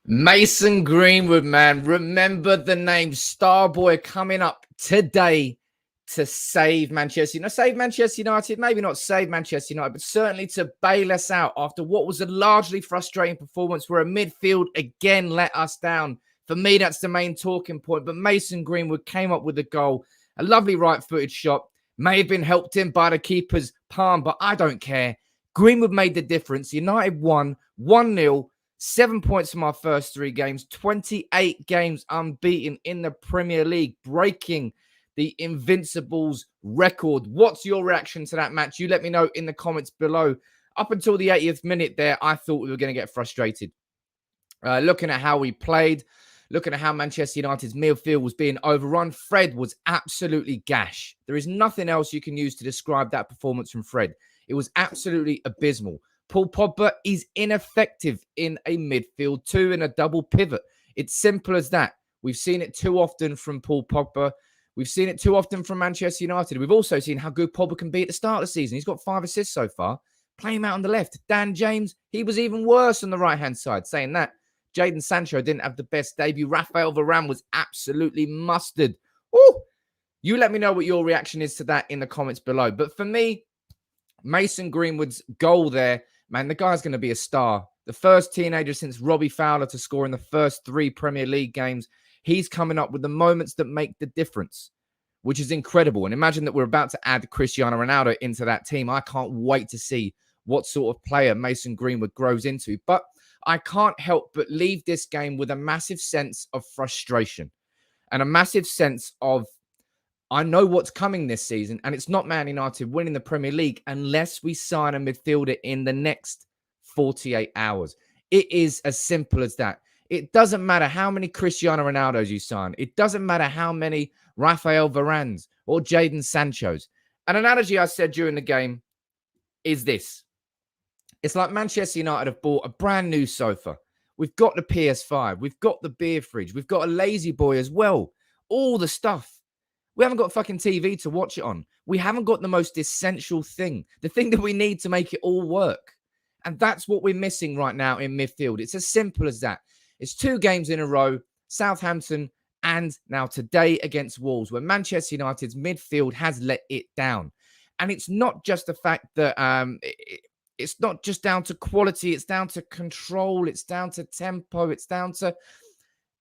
Mason Greenwood, man. Remember the name. Starboy coming up today to save Manchester United. Save Manchester United, maybe not save Manchester United, but certainly to bail us out after what was a largely frustrating performance where a midfield again let us down. For me, that's the main talking point. But Mason Greenwood came up with a goal, a lovely right-footed shot. May have been helped in by the keeper's palm, but I don't care. Greenwood made the difference. United won 1-0. 7 points from our first 3 games, 28 games unbeaten in the Premier League, breaking the Invincibles record. What's your reaction to that match? You let me know in the comments below. Up until the 80th minute there, I thought we were going to get frustrated. Looking at how we played, looking at how Manchester United's midfield was being overrun, Fred was absolutely gash. There is nothing else you can use to describe that performance from Fred. It was absolutely abysmal. Paul Pogba is ineffective in a midfield 2 in a double pivot. It's simple as that. We've seen it too often from Paul Pogba. We've seen it too often from Manchester United. We've also seen how good Pogba can be at the start of the season. He's got 5 assists so far. Play him out on the left. Dan James, he was even worse on the right-hand side. Saying that, Jadon Sancho didn't have the best debut. Raphael Varane was absolutely mustard. Ooh! You let me know what your reaction is to that in the comments below. But for me, Mason Greenwood's goal there, man, the guy's going to be a star. The first teenager since Robbie Fowler to score in the first 3 Premier League games. He's coming up with the moments that make the difference, which is incredible. And imagine that we're about to add Cristiano Ronaldo into that team. I can't wait to see what sort of player Mason Greenwood grows into. But I can't help but leave this game with a massive sense of frustration and a massive sense of, I know what's coming this season, and it's not Man United winning the Premier League unless we sign a midfielder in the next 48 hours. It is as simple as that. It doesn't matter how many Cristiano Ronaldos you sign. It doesn't matter how many Raphael Varanes or Jadon Sanchos. An analogy I said during the game is this. It's like Manchester United have bought a brand new sofa. We've got the PS5. We've got the beer fridge. We've got a lazy boy as well. All the stuff. We haven't got fucking TV to watch it on. We haven't got the most essential thing, the thing that we need to make it all work. And that's what we're missing right now in midfield. It's as simple as that. It's 2 games in a row, Southampton and now today against Wolves, where Manchester United's midfield has let it down. And it's not just the fact that it's not just down to quality. It's down to control. It's down to tempo. It's down to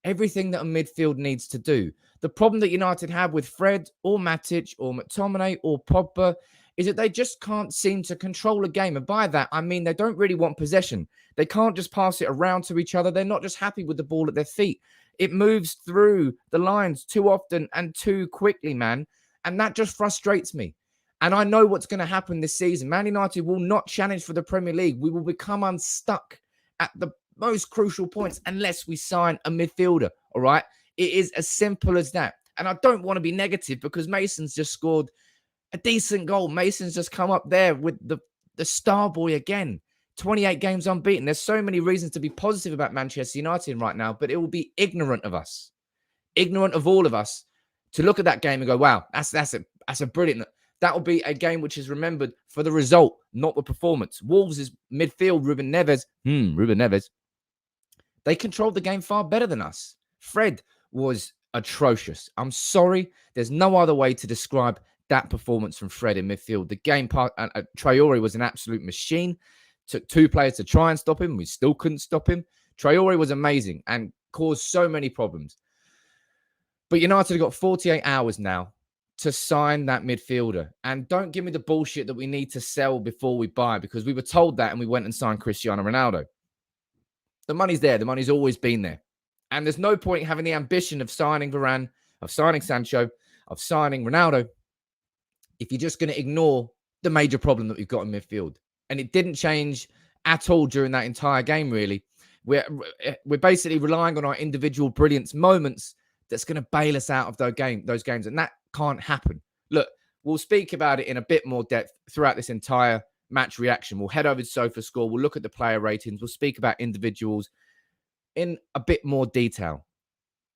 everything that a midfield needs to do. The problem that United have with Fred or Matic or McTominay or Pogba is that they just can't seem to control a game. And by that, I mean they don't really want possession. They can't just pass it around to each other. They're not just happy with the ball at their feet. It moves through the lines too often and too quickly, man. And that just frustrates me. And I know what's going to happen this season. Man United will not challenge for the Premier League. We will become unstuck at the most crucial points unless we sign a midfielder, all right? It is as simple as that. And I don't want to be negative because Mason's just scored a decent goal. Mason's just come up there with the star boy again. 28 games unbeaten. There's so many reasons to be positive about Manchester United right now, but it will be ignorant of us, ignorant of all of us, to look at that game and go, wow, that's a brilliant. That will be a game which is remembered for the result, not the performance. Wolves' midfield, Ruben Neves, they controlled the game far better than us. Fred was atrocious. I'm sorry. There's no other way to describe that performance from Fred in midfield. The game part, Traore was an absolute machine. Took 2 players to try and stop him. We still couldn't stop him. Traore was amazing and caused so many problems. But United have got 48 hours now to sign that midfielder. And don't give me the bullshit that we need to sell before we buy, because we were told that and we went and signed Cristiano Ronaldo. The money's there. The money's always been there. And there's no point having the ambition of signing Varane, of signing Sancho, of signing Ronaldo if you're just going to ignore the major problem that we've got in midfield. And it didn't change at all during that entire game, really. We're basically relying on our individual brilliance moments that's going to bail us out of those games. And that can't happen. Look, we'll speak about it in a bit more depth throughout this entire match reaction. We'll head over to SofaScore. We'll look at the player ratings. We'll speak about individuals in a bit more detail.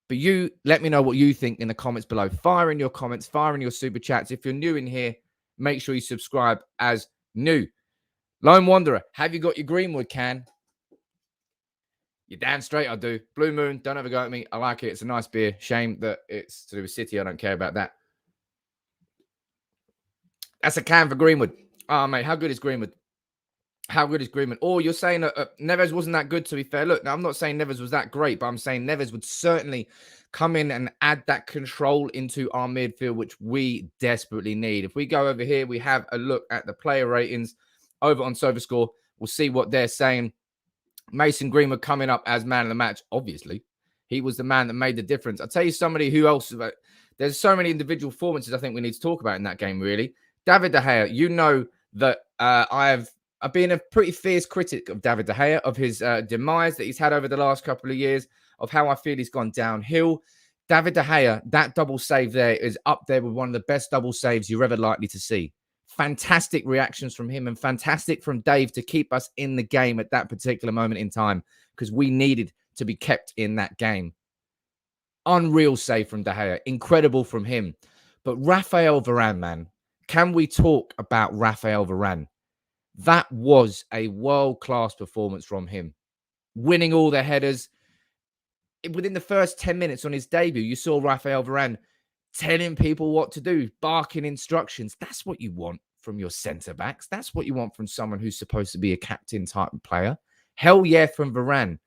But you let me know what you think in the comments below. Fire in your comments, fire in your super chats. If you're new in here, make sure you subscribe as new. Lone Wanderer, have you got your Greenwood can? You're damn straight I do. Blue Moon, don't ever go at me. I like it. It's a nice beer. Shame that it's to do with City. I don't care about that. That's a can for Greenwood. Oh, mate, how good is Greenwood? How good is Greenwood? Oh, you're saying Neves wasn't that good, to be fair. Look, now I'm not saying Neves was that great, but I'm saying Neves would certainly come in and add that control into our midfield, which we desperately need. If we go over here, we have a look at the player ratings over on SofaScore. We'll see what they're saying. Mason Greenwood coming up as man of the match, obviously. He was the man that made the difference. I'll tell you somebody who else. There's so many individual performances I think we need to talk about in that game, really. David De Gea, you know that I've been a pretty fierce critic of David De Gea, of his demise that he's had over the last couple of years, of how I feel he's gone downhill. David De Gea, that double save there is up there with one of the best double saves you're ever likely to see. Fantastic reactions from him and fantastic from Dave to keep us in the game at that particular moment in time because we needed to be kept in that game. Unreal save from De Gea. Incredible from him. But Raphael Varane, man, can we talk about Raphael Varane? That was a world-class performance from him. Winning all the headers. Within the first 10 minutes on his debut, you saw Raphael Varane telling people what to do, barking instructions. That's what you want from your centre-backs. That's what you want from someone who's supposed to be a captain type of player. Hell yeah from Varane.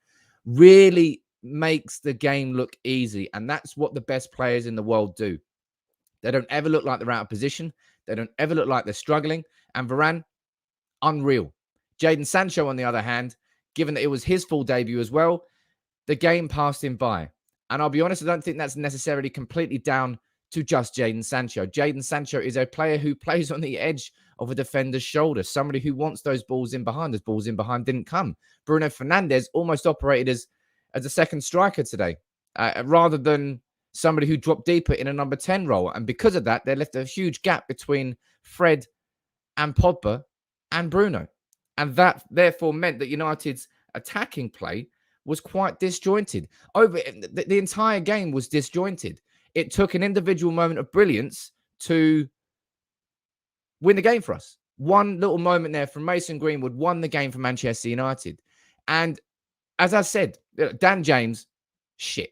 Really makes the game look easy. And that's what the best players in the world do. They don't ever look like they're out of position. They don't ever look like they're struggling. And Varane, unreal. Jadon Sancho, on the other hand, given that it was his full debut as well, the game passed him by. And I'll be honest, I don't think that's necessarily completely down to just Jadon Sancho. Jadon Sancho is a player who plays on the edge of a defender's shoulder, somebody who wants those balls in behind. Those balls in behind didn't come. Bruno Fernandes almost operated as a second striker today, rather than somebody who dropped deeper in a number 10 role. And because of that, they left a huge gap between Fred and Pogba and Bruno. And that therefore meant that United's attacking play was quite disjointed. Over the entire game was disjointed. It took an individual moment of brilliance to win the game for us. One little moment there from Mason Greenwood won the game for Manchester United. And as I said, Dan James, shit.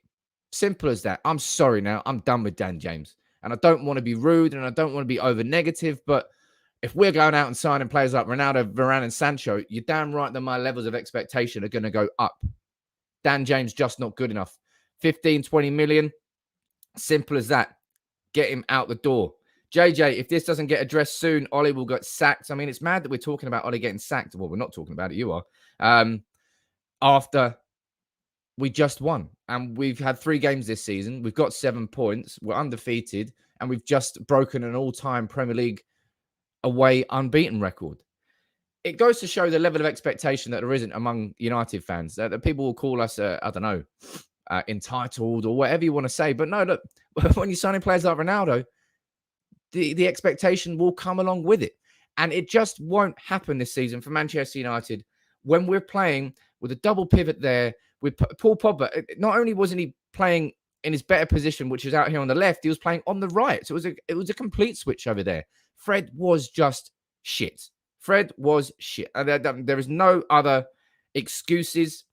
Simple as that. I'm sorry now. I'm done with Dan James. And I don't want to be rude and I don't want to be over negative, but if we're going out and signing players like Ronaldo, Varane, and Sancho, you're damn right that my levels of expectation are going to go up. Dan James just not good enough. 15, 20 million. Simple as that. Get him out the door. JJ, if this doesn't get addressed soon, Ole will get sacked. I mean, it's mad that we're talking about Ole getting sacked. Well, we're not talking about it. You are. After we just won. And we've had 3 games this season. We've got 7 points. We're undefeated. And we've just broken an all-time Premier League away unbeaten record. It goes to show the level of expectation that there isn't among United fans. That people will call us, I don't know, entitled or whatever you want to say. But no, look, when you're signing players like Ronaldo, the expectation will come along with it. And it just won't happen this season for Manchester United when we're playing with a double pivot there with Paul Pogba. Not only wasn't he playing in his better position, which is out here on the left, he was playing on the right. So it was a complete switch over there. Fred was just shit. Fred was shit. There is no other excuses.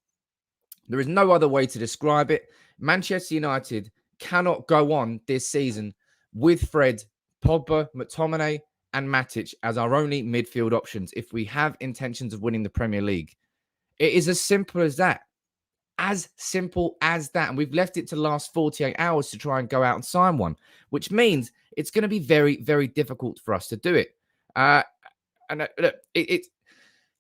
There is no other way to describe it. Manchester United cannot go on this season with Fred, Pogba, McTominay, and Matic as our only midfield options if we have intentions of winning the Premier League. It is as simple as that. As simple as that. And we've left it to the last 48 hours to try and go out and sign one, which means it's going to be very, very difficult for us to do it. Look,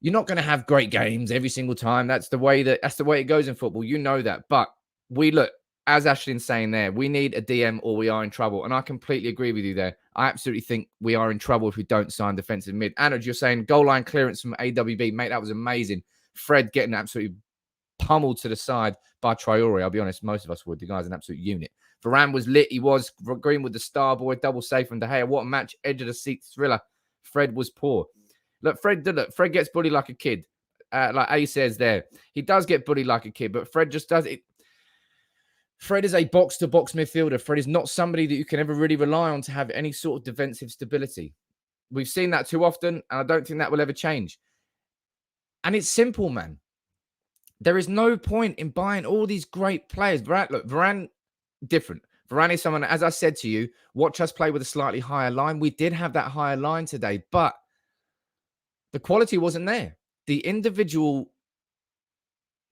you're not going to have great games every single time. That's the way it goes in football. You know that. But we look, as Ashlyn's saying there, we need a DM or we are in trouble. And I completely agree with you there. I absolutely think we are in trouble if we don't sign defensive mid. Anna, you're saying goal line clearance from AWB. Mate, that was amazing. Fred getting absolutely pummeled to the side by Traore. I'll be honest, most of us would. The guy's an absolute unit. Varane was lit. He was. Greenwood, the star boy, double save from De Gea. What a match. Edge of the seat thriller. Fred was poor. Look, Fred gets bullied like a kid. Like A says there. He does get bullied like a kid, but Fred just does it. Fred is a box-to-box midfielder. Fred is not somebody that you can ever really rely on to have any sort of defensive stability. We've seen that too often, and I don't think that will ever change. And it's simple, man. There is no point in buying all these great players. Varane, different. Varane is someone, as I said to you, watch us play with a slightly higher line. We did have that higher line today, but the quality wasn't there. The individual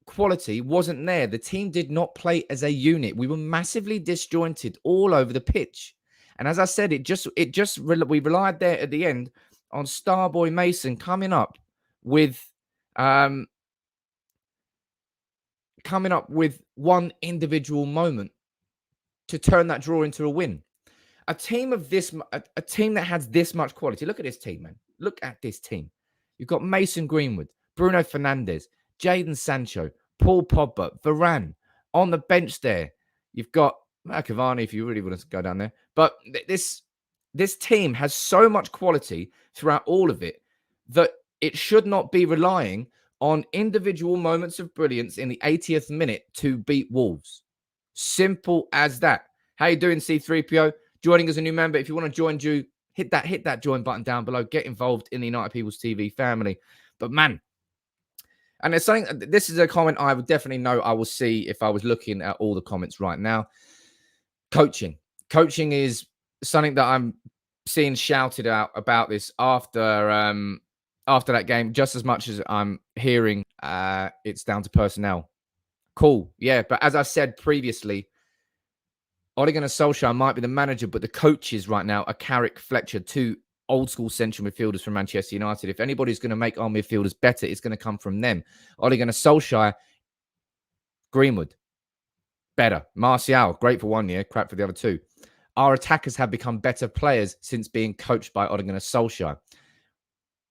quality wasn't there. The team did not play as a unit. We were massively disjointed all over the pitch. And as I said, we relied there at the end on Starboy Mason coming up with one individual moment to turn that draw into a win. A team that has this much quality. Look at this team, man. Look at this team. You've got Mason Greenwood, Bruno Fernandes, Jadon Sancho, Paul Pogba, Varane on the bench there. You've got Cavani if you really want to go down there. But this team has so much quality throughout all of it that it should not be relying on individual moments of brilliance in the 80th minute to beat Wolves. Simple as that. How you doing, C3PO? Joining as a new member. If you want to join, hit that join button down below. Get involved in the United People's TV family. But man, and there's something. This is a comment I would definitely know. I will see if I was looking at all the comments right now. Coaching is something that I'm seeing shouted out about this after that game, just as much as I'm hearing it's down to personnel. Cool, yeah, but as I said previously, Ole Gunnar Solskjaer might be the manager, but the coaches right now are Carrick, Fletcher, two old school central midfielders from Manchester United. If anybody's going to make our midfielders better, it's going to come from them. Ole Gunnar Solskjaer, Greenwood, better. Martial, great for 1 year, crap for the other two. Our attackers have become better players since being coached by Ole Gunnar Solskjaer.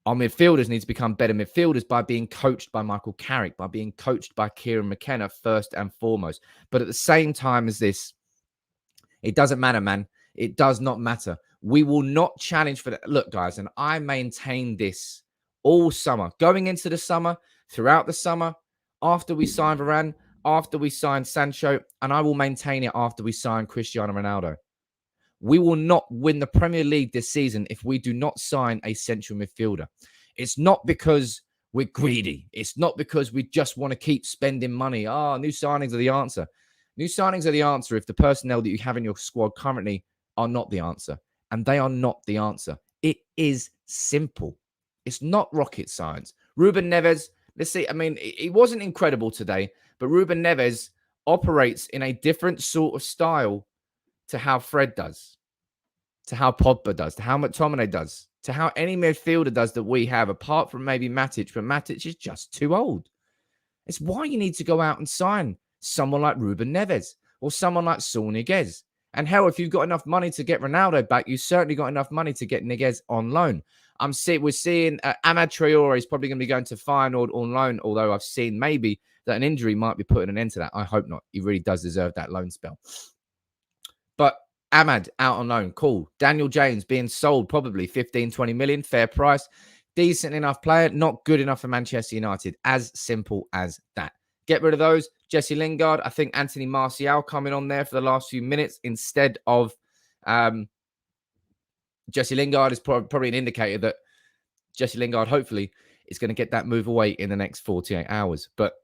Our midfielders need to become better midfielders by being coached by Michael Carrick, by being coached by Kieran McKenna first and foremost. But at the same time as this, it doesn't matter, man. It does not matter. We will not challenge for that. Look, guys, and I maintain this all summer, going into the summer, throughout the summer, after we sign Varane, after we sign Sancho, and I will maintain it after we sign Cristiano Ronaldo. We will not win the Premier League this season if we do not sign a central midfielder. It's not because we're greedy. It's not because we just want to keep spending money. New signings are the answer. New signings are the answer if the personnel that you have in your squad currently are not the answer. And they are not the answer. It is simple. It's not rocket science. Ruben Neves, let's see. I mean, he wasn't incredible today, but Ruben Neves operates in a different sort of style to how Fred does, to how Pogba does, to how McTominay does, to how any midfielder does that we have, apart from maybe Matic, but Matic is just too old. It's why you need to go out and sign someone like Ruben Neves or someone like Saul Niguez. And hell, if you've got enough money to get Ronaldo back, you've certainly got enough money to get Niguez on loan. We're seeing Amad Traore is probably going to be going to Feyenoord on loan, although I've seen maybe that an injury might be putting an end to that. I hope not. He really does deserve that loan spell. But Amad out on loan, cool. Daniel James being sold probably 15, 20 million, fair price. Decent enough player, not good enough for Manchester United. As simple as that. Get rid of those. Jesse Lingard, I think Anthony Martial coming on there for the last few minutes instead of Jesse Lingard is probably an indicator that Jesse Lingard hopefully is going to get that move away in the next 48 hours. But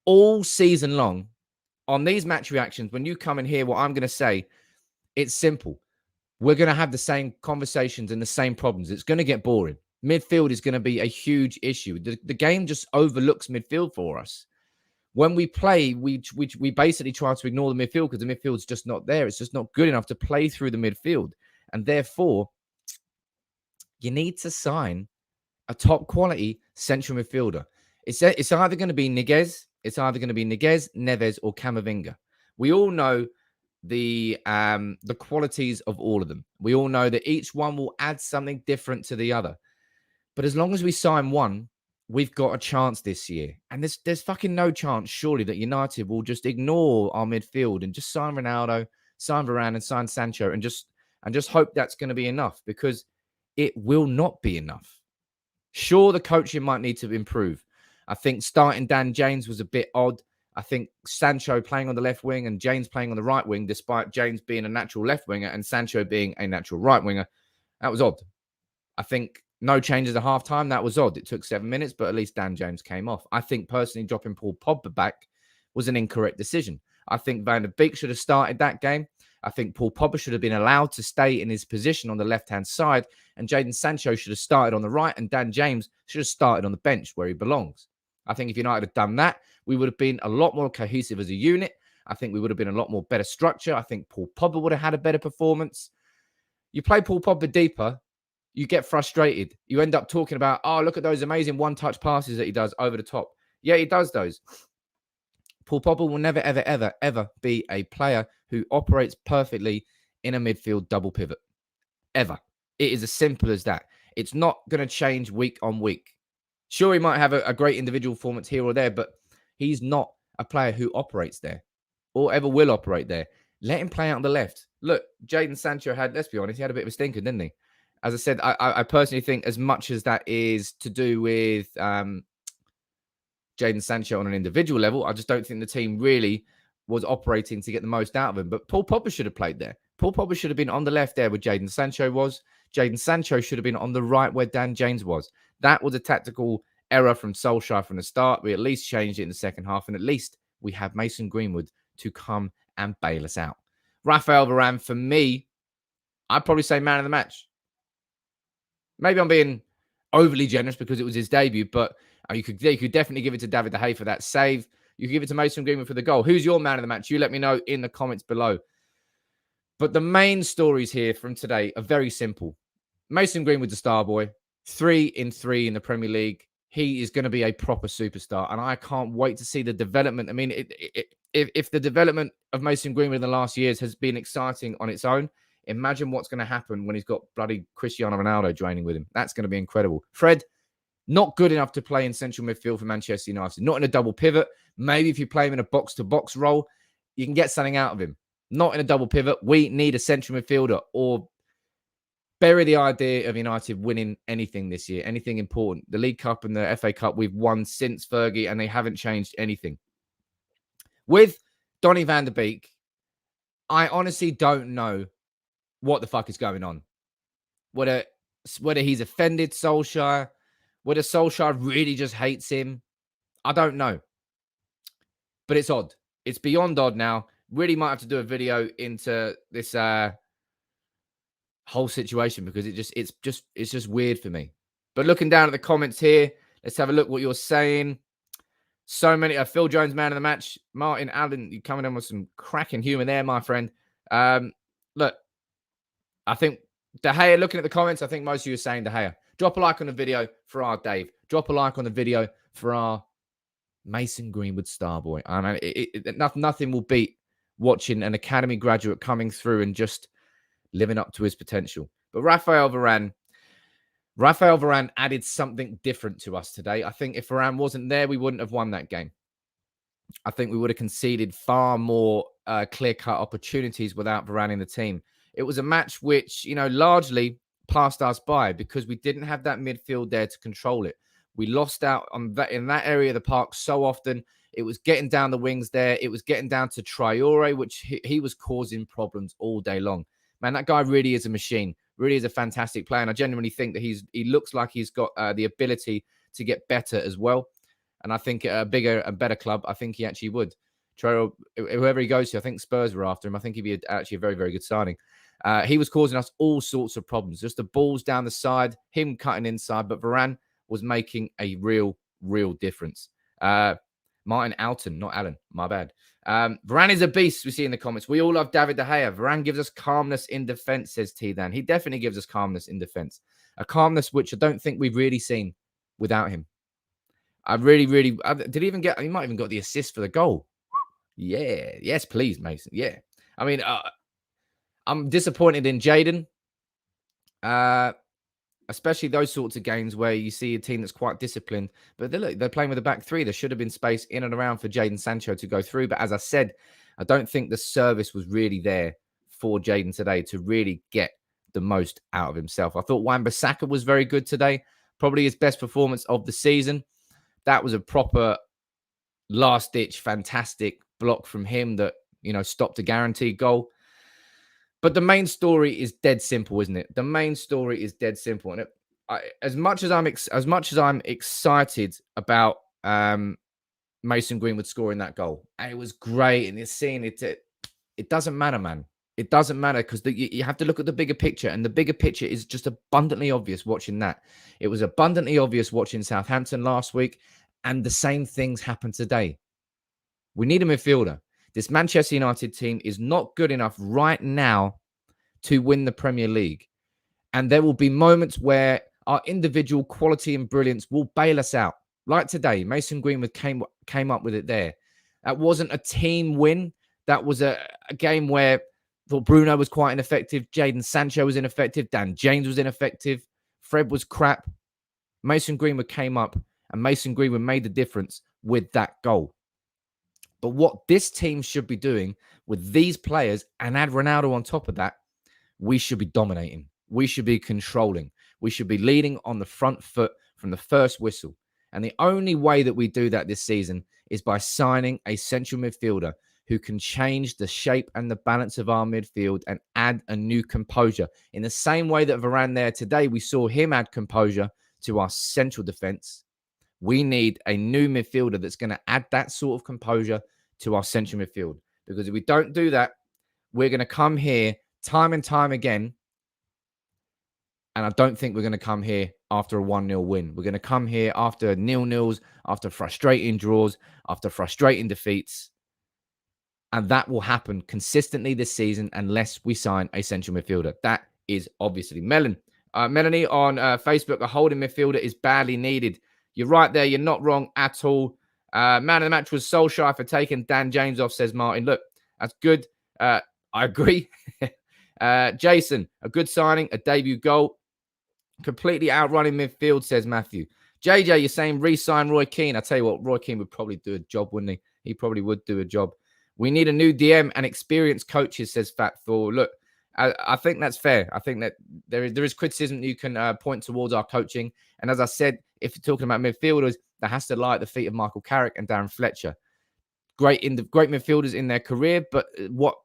all season long, on these match reactions, when you come and hear what I'm going to say, it's simple. We're going to have the same conversations and the same problems. It's going to get boring. Midfield is going to be a huge issue. The game just overlooks midfield for us. When we play, we basically try to ignore the midfield because the midfield's just not there. It's just not good enough to play through the midfield. And therefore, you need to sign a top quality central midfielder. It's either going to be Niguez, Neves, or Camavinga. We all know the qualities of all of them. We all know that each one will add something different to the other. But as long as we sign one, we've got a chance this year. And there's fucking no chance, surely, that United will just ignore our midfield and just sign Ronaldo, sign Varane, and sign Sancho and just hope that's going to be enough, because it will not be enough. Sure, the coaching might need to improve. I think starting Dan James was a bit odd. I think Sancho playing on the left wing and James playing on the right wing, despite James being a natural left winger and Sancho being a natural right winger, that was odd. I think No changes at halftime. That was odd. It took 7 minutes, but at least Dan James came off. I think personally dropping Paul Pogba back was an incorrect decision. I think Van der Beek should have started that game. I think Paul Pogba should have been allowed to stay in his position on the left-hand side, and Jadon Sancho should have started on the right, and Dan James should have started on the bench where he belongs. I think if United had done that, we would have been a lot more cohesive as a unit. I think we would have been a lot more better structure. I think Paul Pogba would have had a better performance. You play Paul Pogba deeper, you get frustrated. You end up talking about, oh, look at those amazing one-touch passes that he does over the top. Yeah, he does those. Paul Pogba will never, ever, ever, ever be a player who operates perfectly in a midfield double pivot. Ever. It is as simple as that. It's not going to change week on week. Sure, he might have a great individual performance here or there, but he's not a player who operates there or ever will operate there. Let him play out on the left. Look, Jadon Sancho had, let's be honest, he had a bit of a stinker, didn't he? As I said, I personally think as much as that is to do with Jadon Sancho on an individual level, I just don't think the team really was operating to get the most out of him. But Paul Pogba should have played there. Paul Pogba should have been on the left there where Jadon Sancho was. Jadon Sancho should have been on the right where Dan James was. That was a tactical error from Solskjaer from the start. We at least changed it in the second half, and at least we have Mason Greenwood to come and bail us out. Raphael Varane, for me, I'd probably say man of the match. Maybe I'm being overly generous because it was his debut, but you could definitely give it to David De Gea for that save. You could give it to Mason Greenwood for the goal. Who's your man of the match? You let me know in the comments below. But the main stories here from today are very simple. Mason Greenwood's a star boy. 3 in 3 in the Premier League. He is going to be a proper superstar, and I can't wait to see the development. I mean, if the development of Mason Greenwood in the last years has been exciting on its own, imagine what's going to happen when he's got bloody Cristiano Ronaldo joining with him. That's going to be incredible. Fred, not good enough to play in central midfield for Manchester United. Not in a double pivot. Maybe if you play him in a box-to-box role, you can get something out of him. Not in a double pivot. We need a central midfielder, or bury the idea of United winning anything this year, anything important. The League Cup and the FA Cup we've won since Fergie, and they haven't changed anything. With Donny van der Beek, I honestly don't know what the fuck is going on. Whether he's offended Solskjaer, whether Solskjaer really just hates him, I don't know. But it's odd. It's beyond odd now. Really might have to do a video into this whole situation because it's just weird for me. But looking down at the comments here, let's have a look what you're saying. So many. Phil Jones, man of the match. Martin Allen, you coming in with some cracking humour there, my friend. Look, I think De Gea, looking at the comments, I think most of you are saying De Gea. Drop a like on the video for our Dave. Drop a like on the video for our Mason Greenwood Starboy. I mean, nothing will beat watching an academy graduate coming through and just living up to his potential. But Raphael Varane added something different to us today. I think if Varane wasn't there, we wouldn't have won that game. I think we would have conceded far more clear-cut opportunities without Varane in the team. It was a match which, largely passed us by because we didn't have that midfield there to control it. We lost out on that in that area of the park so often. It was getting down the wings there. It was getting down to Traore, which he was causing problems all day long. Man, that guy really is a machine. Really is a fantastic player. And I genuinely think that he looks like he's got the ability to get better as well. And I think at a bigger and better club, I think he actually would. Traore, whoever he goes to, I think Spurs were after him. I think he'd be actually a very, very good signing. He was causing us all sorts of problems. Just the balls down the side, him cutting inside. But Varane was making a real difference. Martin Alton, not Allen, my bad. Varane is a beast, we see in the comments. We all love David De Gea. Varane gives us calmness in defense, says T-Dan. He definitely gives us calmness in defense. A calmness which I don't think we've really seen without him. Did he even get, he might even got the assist for the goal. Yeah. Yes, please, Mason. Yeah. I mean, I'm disappointed in Jadon. Especially those sorts of games where you see a team that's quite disciplined. But they're playing with a back three. There should have been space in and around for Jadon Sancho to go through. But as I said, I don't think the service was really there for Jadon today to really get the most out of himself. I thought Wan-Bissaka was very good today. Probably his best performance of the season. That was a proper last-ditch, fantastic block from him that, stopped a guaranteed goal. But the main story is dead simple, isn't it? The main story is dead simple. And as much as I'm excited about Mason Greenwood scoring that goal, and it was great, and it doesn't matter, man. It doesn't matter because you have to look at the bigger picture, and the bigger picture is just abundantly obvious watching that. It was abundantly obvious watching Southampton last week, and the same things happen today. We need a midfielder. This Manchester United team is not good enough right now to win the Premier League. And there will be moments where our individual quality and brilliance will bail us out. Like today, Mason Greenwood came up with it there. That wasn't a team win. That was a game where I thought Bruno was quite ineffective. Jadon Sancho was ineffective. Dan James was ineffective. Fred was crap. Mason Greenwood came up, and Mason Greenwood made the difference with that goal. But what this team should be doing with these players, and add Ronaldo on top of that, we should be dominating. We should be controlling. We should be leading on the front foot from the first whistle. And the only way that we do that this season is by signing a central midfielder who can change the shape and the balance of our midfield and add a new composure. In the same way that Varane there today, we saw him add composure to our central defence. We need a new midfielder that's going to add that sort of composure to our central midfield. Because if we don't do that, we're going to come here time and time again. And I don't think we're going to come here after a 1-0 win. We're going to come here after 0-0s, after frustrating draws, after frustrating defeats. And that will happen consistently this season unless we sign a central midfielder. That is obviously Melanie on Facebook. A holding midfielder is badly needed. You're right there. You're not wrong at all. Man of the match was Solskjaer for taking Dan James off, says Martin. Look, that's good. I agree. Jason, a good signing, a debut goal. Completely outrunning midfield, says Matthew. JJ, you're saying re-sign Roy Keane. I tell you what, Roy Keane would probably do a job, wouldn't he? He probably would do a job. We need a new DM and experienced coaches, says Fat Thor. Look, I think that's fair. I think that there is criticism that you can point towards our coaching. And as I said, if you're talking about midfielders, that has to lie at the feet of Michael Carrick and Darren Fletcher. Great midfielders in their career, but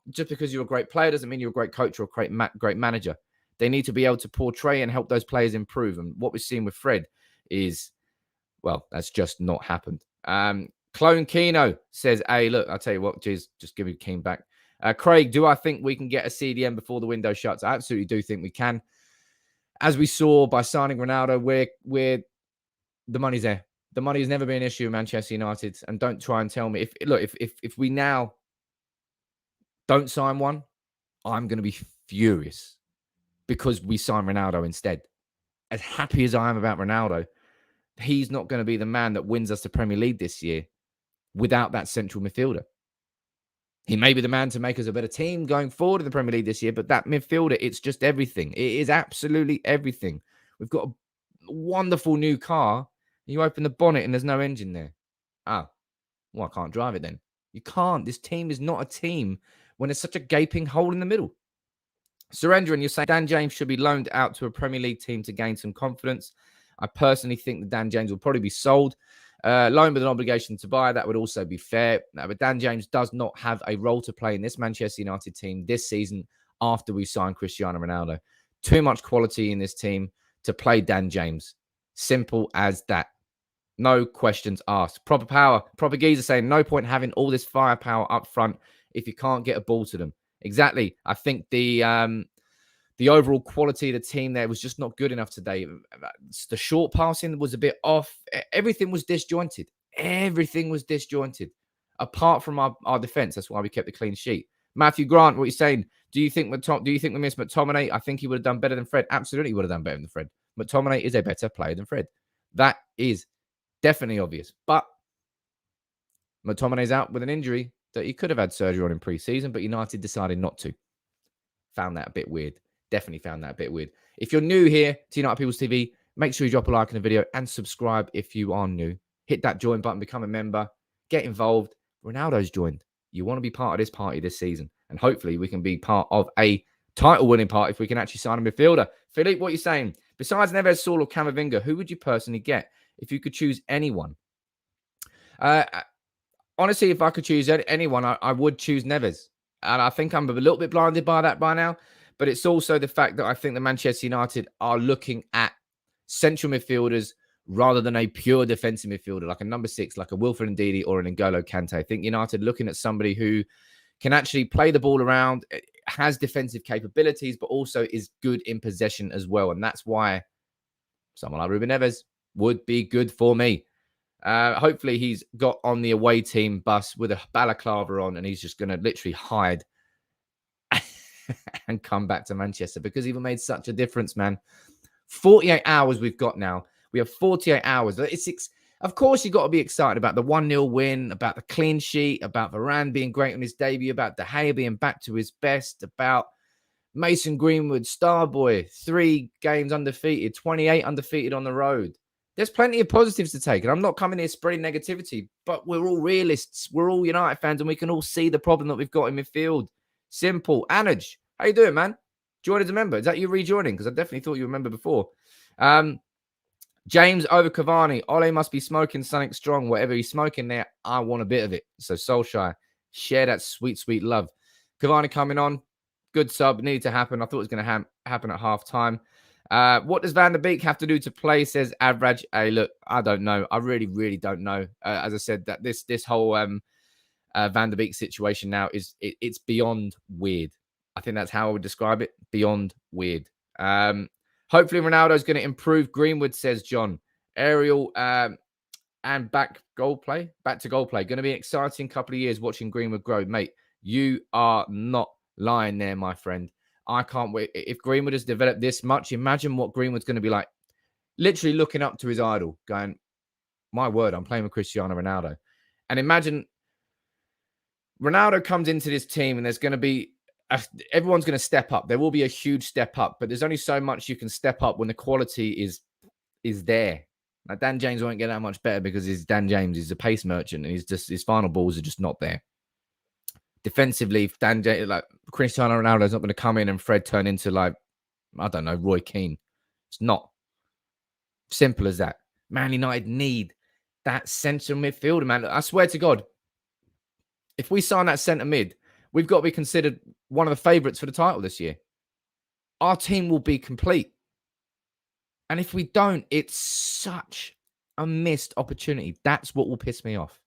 just because you're a great player doesn't mean you're a great coach or a great manager. They need to be able to portray and help those players improve. And what we're seeing with Fred is, well, that's just not happened. Clone Keno says, hey, look, I'll tell you what, just give me Keane back. Craig, do I think we can get a CDM before the window shuts? I absolutely do think we can. As we saw by signing Ronaldo, we're the money's there. The money has never been an issue in Manchester United. And don't try and tell me, if we now don't sign one, I'm going to be furious because we sign Ronaldo instead. As happy as I am about Ronaldo, he's not going to be the man that wins us the Premier League this year without that central midfielder. He may be the man to make us a better team going forward in the Premier League this year, but that midfielder, it's just everything. It is absolutely everything. We've got a wonderful new car. You open the bonnet and there's no engine there. Oh, well, I can't drive it then. You can't. This team is not a team when there's such a gaping hole in the middle. Surrender, and you're saying Dan James should be loaned out to a Premier League team to gain some confidence. I personally think that Dan James will probably be sold. Loan with an obligation to buy, that would also be fair. But Dan James does not have a role to play in this Manchester United team this season after we sign Cristiano Ronaldo. Too much quality in this team to play Dan James. Simple as that. No questions asked. Proper power. Proper geezer saying no point having all this firepower up front if you can't get a ball to them. Exactly. I think the overall quality of the team there was just not good enough today. The short passing was a bit off. Everything was disjointed. Everything was disjointed. Apart from our defense. That's why we kept the clean sheet. Matthew Grant, what are you saying? Do you think we missed McTominay? I think he would have done better than Fred. Absolutely would have done better than Fred. McTominay is a better player than Fred. That is definitely obvious. But McTominay's out with an injury that he could have had surgery on in pre-season, but United decided not to. Found that a bit weird. Definitely found that a bit weird. If you're new here to United People's TV, make sure you drop a like on the video and subscribe if you are new. Hit that join button, become a member, get involved. Ronaldo's joined. You want to be part of this party this season. And hopefully we can be part of a title-winning party if we can actually sign a midfielder. Philippe, what are you saying? Besides Neves, Saul, or Camavinga, who would you personally get if you could choose anyone? Honestly, if I could choose anyone, I would choose Neves. And I think I'm a little bit blinded by that by now. But it's also the fact that I think the Manchester United are looking at central midfielders rather than a pure defensive midfielder, like a number 6, like a Wilfred Ndidi or an N'Golo Kante. I think United looking at somebody who can actually play the ball around, has defensive capabilities, but also is good in possession as well. And that's why someone like Ruben Neves would be good for me. Hopefully he's got on the away team bus with a balaclava on and he's just going to literally hide and come back to Manchester because he made such a difference, man. 48 hours we've got now. We have 48 hours. Of course, you've got to be excited about the 1-0 win, about the clean sheet, about Varane being great on his debut, about De Gea being back to his best, about Mason Greenwood, Starboy, 3 games undefeated, 28 undefeated on the road. There's plenty of positives to take. And I'm not coming here spreading negativity, but we're all realists. We're all United fans, and we can all see the problem that we've got in midfield. Simple. Anaj, how you doing, man? Join as a member. Is that you rejoining? Because I definitely thought you were a member before. James over Cavani. Ole must be smoking something strong. Whatever he's smoking there, I want a bit of it. So Solskjaer, share that sweet, sweet love. Cavani coming on. Good sub. Needed to happen. I thought it was going to happen at half time. What does Van der Beek have to do to play, says Average. Hey, look, I don't know. I really, really don't know. As I said, that this whole Van der Beek situation now it's beyond weird. I think that's how I would describe it. Beyond weird. Hopefully Ronaldo's going to improve. Greenwood, says John. Aerial and back to goal play. Going to be an exciting couple of years watching Greenwood grow. Mate, you are not lying there, my friend. I can't wait. If Greenwood has developed this much, imagine what Greenwood's going to be like. Literally looking up to his idol, going, my word, I'm playing with Cristiano Ronaldo. And imagine Ronaldo comes into this team and there's going to be everyone's going to step up. There will be a huge step up, but there's only so much you can step up when the quality is there. Like Dan James won't get that much better because he's Dan James. He's a pace merchant, and his final balls are just not there. Defensively, Dan James, like Cristiano Ronaldo, is not going to come in and Fred turn into like, I don't know, Roy Keane. It's not simple as that. Man United need that central midfielder, man. I swear to God, if we sign that centre mid, we've got to be considered one of the favourites for the title this year. Our team will be complete. And if we don't, it's such a missed opportunity. That's what will piss me off.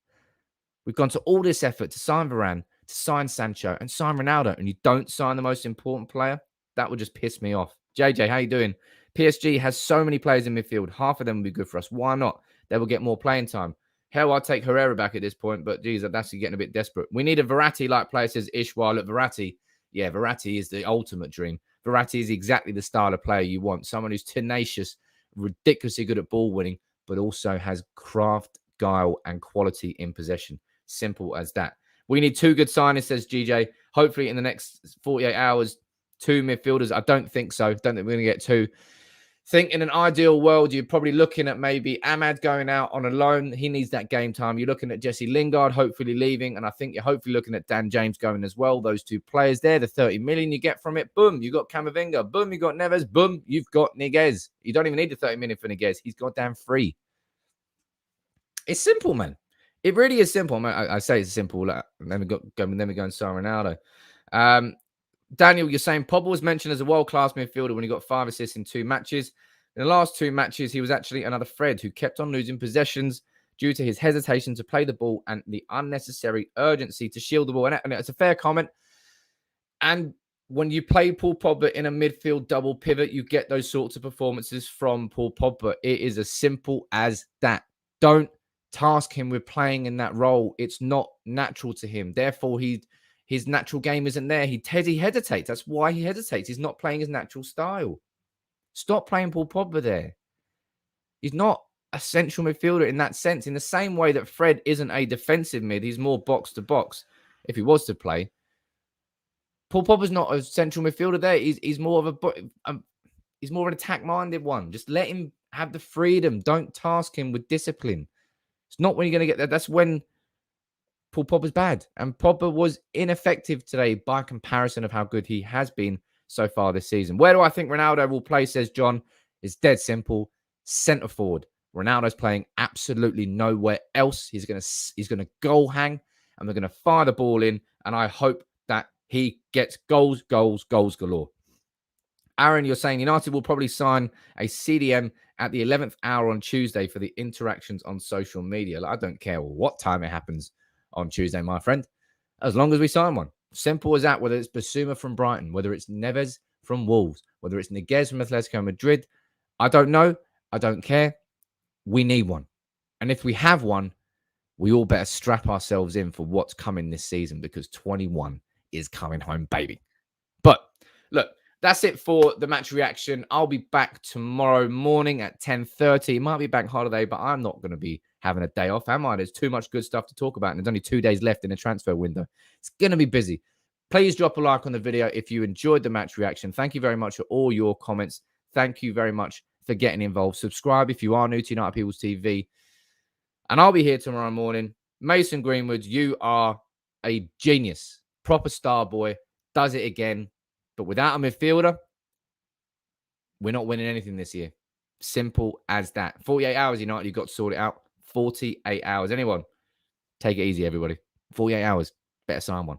We've gone to all this effort to sign Varane, to sign Sancho, and sign Ronaldo, and you don't sign the most important player? That would just piss me off. JJ, how you doing? PSG has so many players in midfield. Half of them will be good for us. Why not? They will get more playing time. Hell, I'll take Herrera back at this point, but geez, that's getting a bit desperate. We need a Verratti-like player, says Ishwar. Look, Verratti is the ultimate dream. Verratti is exactly the style of player you want. Someone who's tenacious, ridiculously good at ball winning, but also has craft, guile, and quality in possession. Simple as that. We need 2 good signings, says GJ. Hopefully in the next 48 hours, 2 midfielders. I don't think so. Don't think we're going to get 2. Think in an ideal world, you're probably looking at maybe Ahmad going out on a loan. He needs that game time. You're looking at Jesse Lingard hopefully leaving. And I think you're hopefully looking at Dan James going as well. Those 2 players there, the 30 million you get from it. Boom, you got Camavinga. Boom, you got Neves. Boom, you've got Niguez. You don't even need the 30 million for Niguez. He's goddamn free. It's simple, man. It really is simple. I say it's simple. Then we go and sign Ronaldo. Daniel, you're saying Pogba was mentioned as a world-class midfielder when he got 5 assists in 2 matches. In the last 2 matches, he was actually another Fred who kept on losing possessions due to his hesitation to play the ball and the unnecessary urgency to shield the ball. And it's a fair comment. And when you play Paul Pogba in a midfield double pivot, you get those sorts of performances from Paul Pogba. It is as simple as that. Don't task him with playing in that role. It's not natural to him. Therefore, his natural game isn't there. He hesitates. That's why he hesitates. He's not playing his natural style. Stop playing Paul Pogba there. He's not a central midfielder in that sense. In the same way that Fred isn't a defensive mid, he's more box to box. If he was to play, Paul Pogba's not a central midfielder there. He's more of he's more of an attack-minded one. Just let him have the freedom. Don't task him with discipline. It's not when you're going to get there. That's when Paul Pogba's bad. And Pogba was ineffective today by comparison of how good he has been so far this season. Where do I think Ronaldo will play, says John? It's dead simple. Centre forward. Ronaldo's playing absolutely nowhere else. He's going to goal hang, and we're going to fire the ball in, and I hope that he gets goals galore. Aaron, you're saying United will probably sign a CDM at the 11th hour on Tuesday for the interactions on social media. I don't care what time it happens on Tuesday, my friend, as long as we sign one. Simple as that, whether it's Basuma from Brighton, whether it's Neves from Wolves, whether it's Niguez from Atletico Madrid. I don't know. I don't care. We need one. And if we have one, we all better strap ourselves in for what's coming this season, because 21 is coming home, baby. But look, that's it for the match reaction. I'll be back tomorrow morning at 10:30. It might be bank holiday, but I'm not going to be having a day off, am I? There's too much good stuff to talk about, and there's only 2 days left in the transfer window. It's going to be busy. Please drop a like on the video if you enjoyed the match reaction. Thank you very much for all your comments. Thank you very much for getting involved. Subscribe if you are new to United People's TV. And I'll be here tomorrow morning. Mason Greenwood, you are a genius. Proper star boy. Does it again. But without a midfielder, we're not winning anything this year. Simple as that. 48 hours, United, you've got to sort it out. 48 hours. Anyone, take it easy, everybody. 48 hours. Better sign one.